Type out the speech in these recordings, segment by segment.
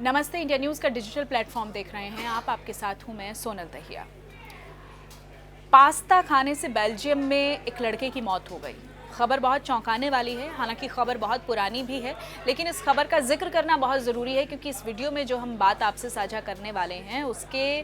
नमस्ते, India news का digital platform देख रहे हैं आप। आपके साथ हूं मैं सोनल दहिया। पास्ता खाने से बेल्जियम में एक लड़के की मौत हो गई। खबर बहुत चौंकाने वाली है। हालांकि खबर बहुत पुरानी भी है, लेकिन इस खबर का जिक्र करना बहुत ज़रूरी है क्योंकि इस वीडियो में जो हम बात आपसे साझा करने वाले हैं उसके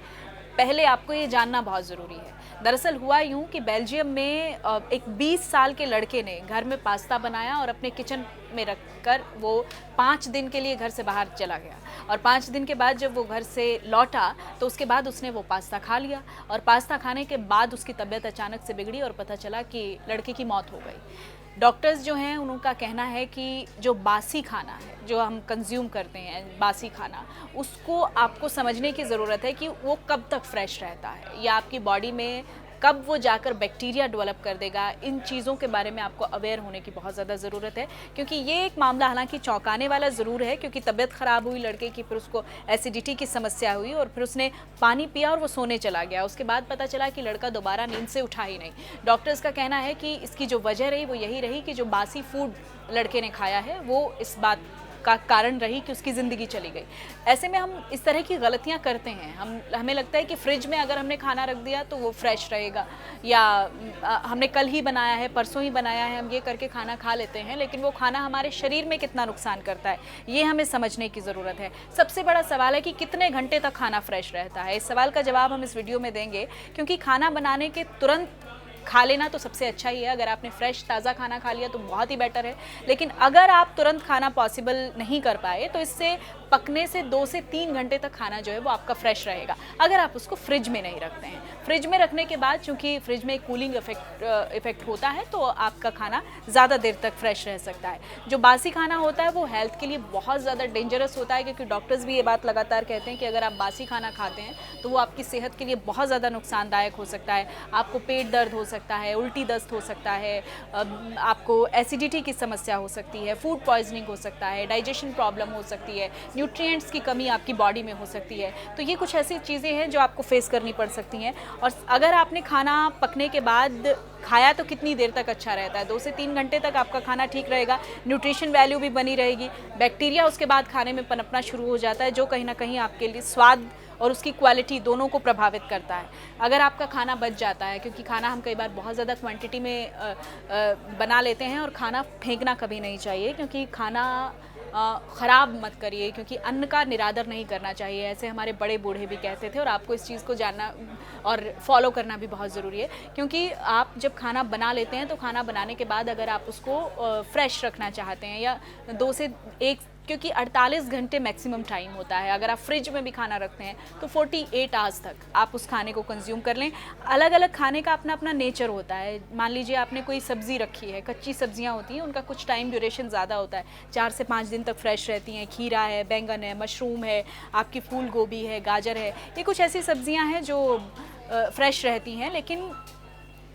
पहले आपको ये जानना बहुत ज़रूरी है। दरअसल हुआ यूँ कि बेल्जियम में एक 20 साल के लड़के ने घर में पास्ता बनाया और अपने किचन में रखकर वो 5 दिन के लिए घर से बाहर चला गया। और 5 दिन के बाद जब वो घर से लौटा तो उसके बाद उसने वो पास्ता खा लिया। और पास्ता खाने के बाद उसकी तबीयत अचानक से बिगड़ी और पता चला कि लड़के की मौत हो गई। डॉक्टर्स जो हैं उनका कहना है कि जो बासी खाना है, जो हम कंज्यूम करते हैं बासी खाना, उसको आपको समझने की ज़रूरत है कि वो कब तक फ्रेश रहता है या आपकी बॉडी में कब वो जाकर बैक्टीरिया डेवलप कर देगा। इन चीज़ों के बारे में आपको अवेयर होने की बहुत ज़्यादा ज़रूरत है क्योंकि ये एक मामला हालांकि चौंकाने वाला ज़रूर है क्योंकि तबीयत ख़राब हुई लड़के की, फिर उसको एसिडिटी की समस्या हुई और फिर उसने पानी पिया और वो सोने चला गया। उसके बाद पता चला कि लड़का दोबारा नींद से उठा ही नहीं। डॉक्टर्स का कहना है कि इसकी जो वजह रही वो यही रही कि जो बासी फूड लड़के ने खाया है वो इस बात का कारण रही कि उसकी ज़िंदगी चली गई। ऐसे में हम इस तरह की गलतियां करते हैं। हमें लगता है कि फ्रिज में अगर हमने खाना रख दिया तो वो फ्रेश रहेगा, या हमने कल ही बनाया है, परसों ही बनाया है, हम ये करके खाना खा लेते हैं, लेकिन वो खाना हमारे शरीर में कितना नुकसान करता है ये हमें समझने की ज़रूरत है। सबसे बड़ा सवाल है कि कितने घंटे तक खाना फ्रेश रहता है। इस सवाल का जवाब हम इस वीडियो में देंगे क्योंकि खाना बनाने के तुरंत खा लेना तो सबसे अच्छा ही है। अगर आपने फ्रेश ताज़ा खाना खा लिया तो बहुत ही बेटर है, लेकिन अगर आप तुरंत खाना पॉसिबल नहीं कर पाए तो इससे पकने से 2 से 3 घंटे तक खाना जो है वो आपका फ्रेश रहेगा अगर आप उसको फ्रिज में नहीं रखते हैं। फ्रिज में रखने के बाद चूंकि फ्रिज में एक कूलिंग इफेक्ट होता है तो आपका खाना ज़्यादा देर तक फ्रेश रह सकता है। जो बासी खाना होता है वो हेल्थ के लिए बहुत ज़्यादा डेंजरस होता है क्योंकि डॉक्टर्स भी ये बात लगातार कहते हैं कि अगर आप बासी खाना खाते हैं तो वो आपकी सेहत के लिए बहुत ज़्यादा नुकसानदायक हो सकता है। आपको पेट दर्द हो सकता है, उल्टी दस्त हो सकता है, आपको एसिडिटी की समस्या हो सकती है, फूड पॉइजनिंग हो सकता है, डाइजेशन प्रॉब्लम हो सकती है, न्यूट्रिएंट्स की कमी आपकी बॉडी में हो सकती है। तो ये कुछ ऐसी चीज़ें हैं जो आपको फेस करनी पड़ सकती हैं। और अगर आपने खाना पकने के बाद खाया तो कितनी देर तक अच्छा रहता है? 2 से 3 घंटे तक आपका खाना ठीक रहेगा, न्यूट्रिशन वैल्यू भी बनी रहेगी। बैक्टीरिया उसके बाद खाने में पनपना शुरू हो जाता है जो कहीं ना कहीं आपके लिए स्वाद और उसकी क्वालिटी दोनों को प्रभावित करता है। अगर आपका खाना बच जाता है, क्योंकि खाना हम कई बार बहुत ज़्यादा क्वांटिटी में बना लेते हैं और खाना फेंकना कभी नहीं चाहिए क्योंकि खाना ख़राब मत करिए क्योंकि अन्न का निरादर नहीं करना चाहिए। ऐसे हमारे बड़े बूढ़े भी कहते थे और आपको इस चीज़ को जानना और फॉलो करना भी बहुत ज़रूरी है क्योंकि आप जब खाना बना लेते हैं तो खाना बनाने के बाद अगर आप उसको फ्रेश रखना चाहते हैं या 2 से 1, क्योंकि 48 घंटे मैक्सिमम टाइम होता है। अगर आप फ्रिज में भी खाना रखते हैं तो 48 आवर्स तक आप उस खाने को कंज्यूम कर लें। अलग अलग खाने का अपना अपना नेचर होता है। मान लीजिए आपने कोई सब्ज़ी रखी है, कच्ची सब्जियां होती हैं, उनका कुछ टाइम ड्यूरेशन ज़्यादा होता है, 4 से 5 दिन तक फ्रेश रहती हैं। खीरा है, बैंगन है, मशरूम है, आपकी फूल गोभी है, गाजर है, ये कुछ ऐसी सब्जियाँ हैं जो फ्रेश रहती हैं। लेकिन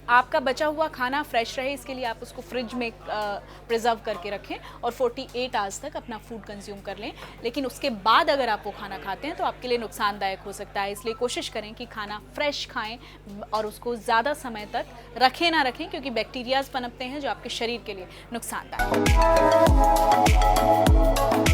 आपका बचा हुआ खाना फ्रेश रहे इसके लिए आप उसको फ्रिज में प्रिजर्व करके रखें और 48 आवर्स तक अपना फूड कंज्यूम कर लें। लेकिन उसके बाद अगर आप वो खाना खाते हैं तो आपके लिए नुकसानदायक हो सकता है। इसलिए कोशिश करें कि खाना फ्रेश खाएं और उसको ज़्यादा समय तक रखें ना रखें क्योंकि बैक्टीरियाज पनपते हैं जो आपके शरीर के लिए नुकसानदायक है।